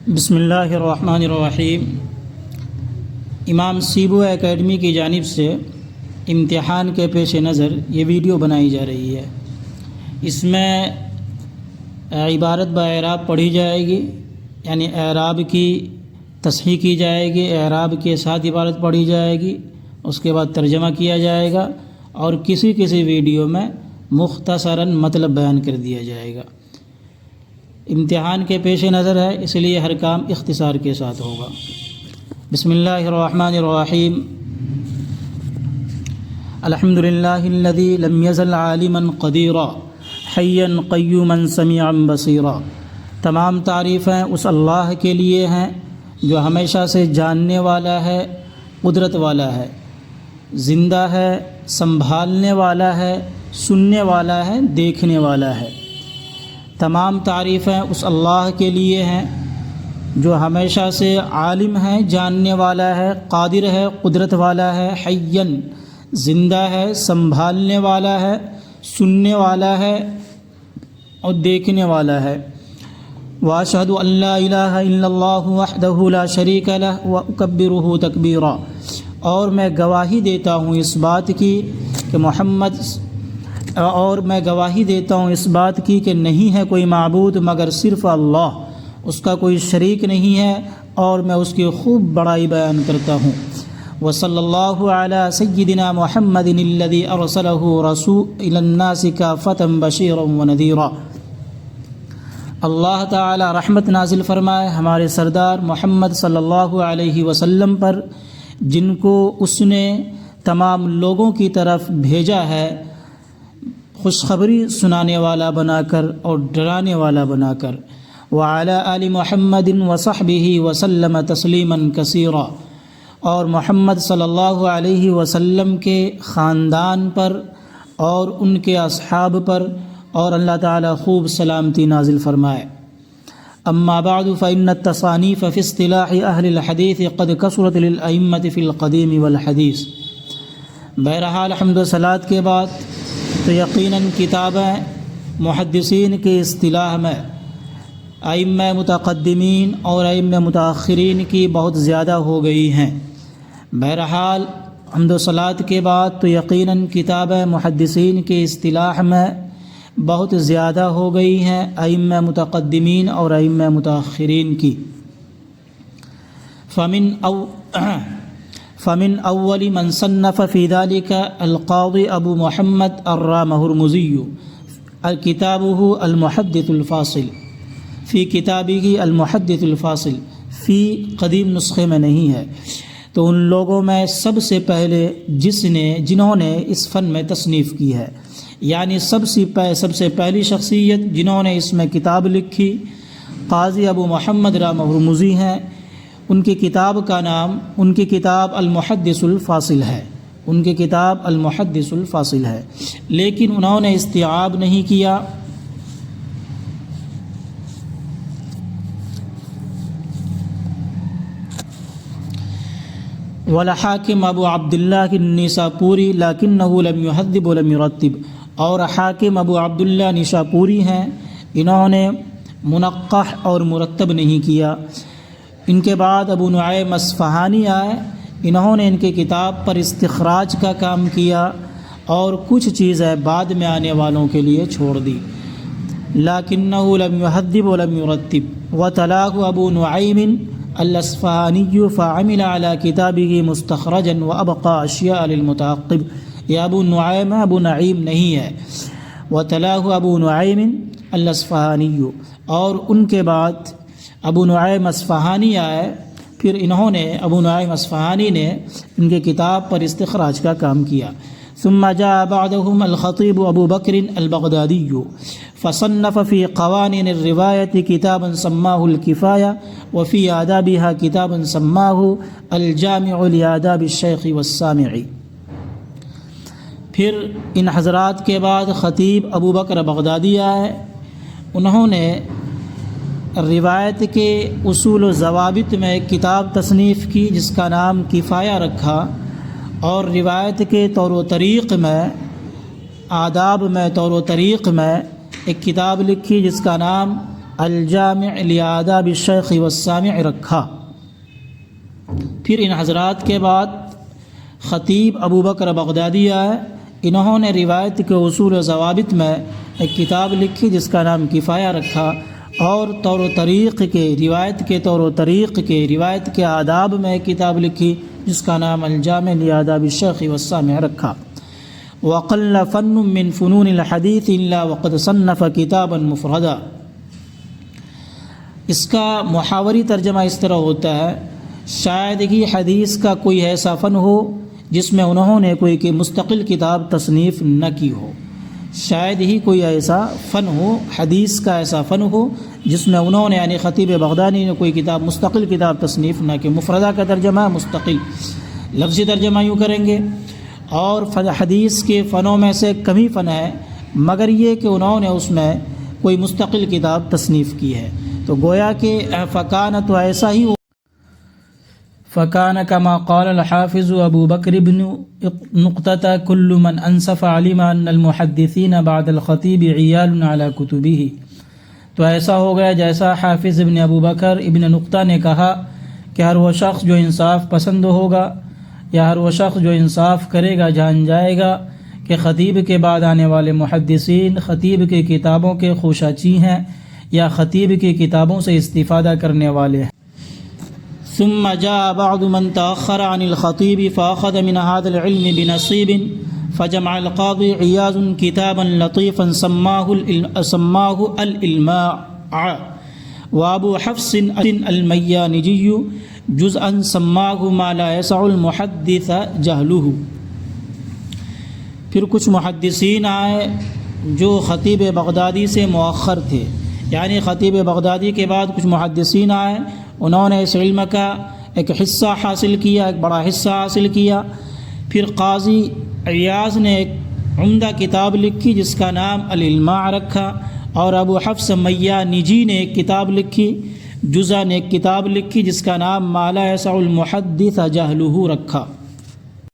بسم اللہ الرحمن الرحیم۔ امام سیبو اکیڈمی کی جانب سے امتحان کے پیش نظر یہ ویڈیو بنائی جا رہی ہے۔ اس میں عبارت با اعراب پڑھی جائے گی، یعنی اعراب کی تصحیح کی جائے گی، اعراب کے ساتھ عبارت پڑھی جائے گی، اس کے بعد ترجمہ کیا جائے گا اور کسی ویڈیو میں مختصراً مطلب بیان کر دیا جائے گا۔ امتحان کے پیش نظر ہے، اس لیے ہر کام اختصار کے ساتھ ہوگا۔ بسم اللہ الرحمن الرحیم۔ الحمد للہ الذی لم یزل عالما قدیرا حیا قیوما سمیعا بصیرا۔ تمام تعریفیں اس اللہ کے لیے ہیں جو ہمیشہ سے جاننے والا ہے، قدرت والا ہے، زندہ ہے، سنبھالنے والا ہے، سننے والا ہے، دیکھنے والا ہے۔ تمام تعریفیں اس اللہ کے لیے ہیں جو ہمیشہ سے عالم ہے، جاننے والا ہے، قادر ہے، قدرت والا ہے، حیّن زندہ ہے، سنبھالنے والا ہے، سننے والا ہے اور دیکھنے والا ہے۔ واشہد ان لا الہ الا اللہ وحدہ لا شریک لہ واکبرہ تکبیرا۔ اور میں گواہی دیتا ہوں اس بات کی کہ نہیں ہے کوئی معبود مگر صرف اللہ، اس کا کوئی شریک نہیں ہے، اور میں اس کی خوب بڑائی بیان کرتا ہوں۔ وصلی اللہ علی سیدنا محمد الذی ارسلہ الی الناس کافۃ بشیرا ونذیرا۔ اللہ تعالی رحمت نازل فرمائے ہمارے سردار محمد صلی اللہ علیہ وسلم پر، جن کو اس نے تمام لوگوں کی طرف بھیجا ہے، خوشخبری سنانے والا بنا کر اور ڈرانے والا بنا کر۔ وعلی آل محمد وصحبہ وسلم تسلیما کثیرا۔ اور محمد صلی اللہ علیہ وسلم کے خاندان پر اور ان کے اصحاب پر اور اللہ تعالی خوب سلامتی نازل فرمائے۔ اما بعد فإن التصانیف فی اصطلاح اہل الحدیث قد کثرت للأئمة فی القدیم والحدیث۔ بہرحال حمد و صلاۃ کے بعد تو یقیناً کتابیں محدثین کی اصطلاح میں ائمہ متقدمین اور ائمہ متاخرین کی بہت زیادہ ہو گئی ہیں۔ بہرحال حمد و صلاۃ کے بعد تو یقیناً کتابیں محدثین کی اصطلاح میں بہت زیادہ ہو گئی ہیں، ائمہ متقدمین اور ائمہ متاخرین کی۔ فمن اول من صنف فی ذلک القاضی ابو محمد الرامہرمزی کتابہ المحدث الفاصل فی کتابہ المحدث الفاصل فی قدیم نسخے میں نہیں ہے، تو ان لوگوں میں سب سے پہلے جنہوں نے اس فن میں تصنیف کی ہے، یعنی سب سے پہلی شخصیت جنہوں نے اس میں کتاب لکھی قاضی ابو محمد رامہرمزی ہیں۔ ان کی کتاب کا نام، ان کی کتاب المحدث الفاصل ہے، ان کی کتاب المحدث الفاصل ہے، لیکن انہوں نے استیعاب نہیں کیا۔ والحاکم ابو عبداللہ النیساپوری لکنہ لم یہذب ولم یرتب۔ اور حاکم ابو عبداللہ نیساپوری ہیں، انہوں نے منقح اور مرتب نہیں کیا۔ ان کے بعد ابو نعیم اصفہانی آئے، انہوں نے ان کی کتاب پر استخراج کا کام کیا اور کچھ چیزیں بعد میں آنے والوں کے لیے چھوڑ دی۔ لکنہ لم یہذب ولم یرتب وتلاہ ابو نعیم الاصفہانی فعمل علی کتابہ مستخرجا وابقى اشیاء للمتعقب۔ یہ ابو نعیم ہے، ابو نعیم نہیں ہے۔ وتلاہ ابو نعیم الاصفہانی، اور ان کے بعد ابو نعیم اصفہانی آئے، پھر ابو نعیم اصفہانی نے ان کی کتاب پر استخراج کا کام کیا۔ ثم جاء بعدهم الخطیب ابو بکر البغدادی فصنف فی قوانین الروایت کتابا سماہ الکفایہ وفی آدابها کتابا سماہ الجامع لآداب الشیخ والسامع۔ پھر ان حضرات کے بعد خطیب ابو بکر بغدادی آئے، انہوں نے روایت کے اصول و ضوابط میں ایک کتاب تصنیف کی جس کا نام کفایہ رکھا، اور روایت کے طور و طریق میں، آداب میں، طور و طریق میں ایک کتاب لکھی جس کا نام الجامع لآداب الشیخ والسامع رکھا۔ پھر ان حضرات کے بعد خطیب ابو بکر بغدادی آئے، انہوں نے روایت کے اصول و ضوابط میں ایک کتاب لکھی جس کا نام کفایہ رکھا، اور طور و طریق کے روایت کے طور و طریق کے روایت کے آداب میں ایک کتاب لکھی جس کا نام الجامع لآداب الشیخ والسامع رکھا۔ وقل فن من فنون الحدیث الا وقد صنف کتابا مفردا۔ اس کا محاوری ترجمہ اس طرح ہوتا ہے، شاید ہی حدیث کا کوئی ایسا فن ہو جس میں انہوں نے کوئی کہ مستقل کتاب تصنیف نہ کی ہو، شاید ہی کوئی ایسا فن ہو، حدیث کا ایسا فن ہو جس میں انہوں نے یعنی خطیب بغدادی نے کوئی کتاب مستقل کتاب تصنیف نہ کی۔ مفردہ کا ترجمہ مستقل، لفظی ترجمہ یوں کریں گے۔ اور حدیث کے فنوں میں سے کم ہی فن ہے مگر یہ کہ انہوں نے اس میں کوئی مستقل کتاب تصنیف کی ہے، تو گویا کہ فکان تو ایسا ہی ہو، فکان کما قال الحافظ ابو بکر بن نقطة كل من انصف علم ان المحدثین بعد الخطیب عیال على کتبه۔ تو ایسا ہو گیا جیسا حافظ ابن ابو بکر ابن نقطہ نے کہا کہ ہر وہ شخص جو انصاف پسند ہوگا یا ہر وہ شخص جو انصاف کرے گا جان جائے گا کہ خطیب کے بعد آنے والے محدثین خطیب کی کتابوں کے خوشاچی ہیں یا خطیب کی کتابوں سے استفادہ کرنے والے ہیں۔ ثم جاء بعض من تأخر عن الخطيب فأخذ من هذا العلم بنصيب فجمع القاضي عياض كتابا لطيفا سماه الإلماع، وأبو حفص الميانجي جزءا سماه ما لا يسع المحدث جهله۔ پھر کچھ محدثین آئے جو خطیب بغدادی سے مؤخر تھے، یعنی خطیب بغدادی کے بعد کچھ محدثین آئے، انہوں نے اس علم کا ایک حصہ حاصل کیا، ایک بڑا حصہ حاصل کیا۔ پھر قاضی عیاض نے ایک عمدہ کتاب لکھی جس کا نام العلماء رکھا، اور ابو حفص میانجی نے ایک کتاب لکھی، جزء نے ایک کتاب لکھی جس کا نام ما لا یسع المحدث جہلہ رکھا۔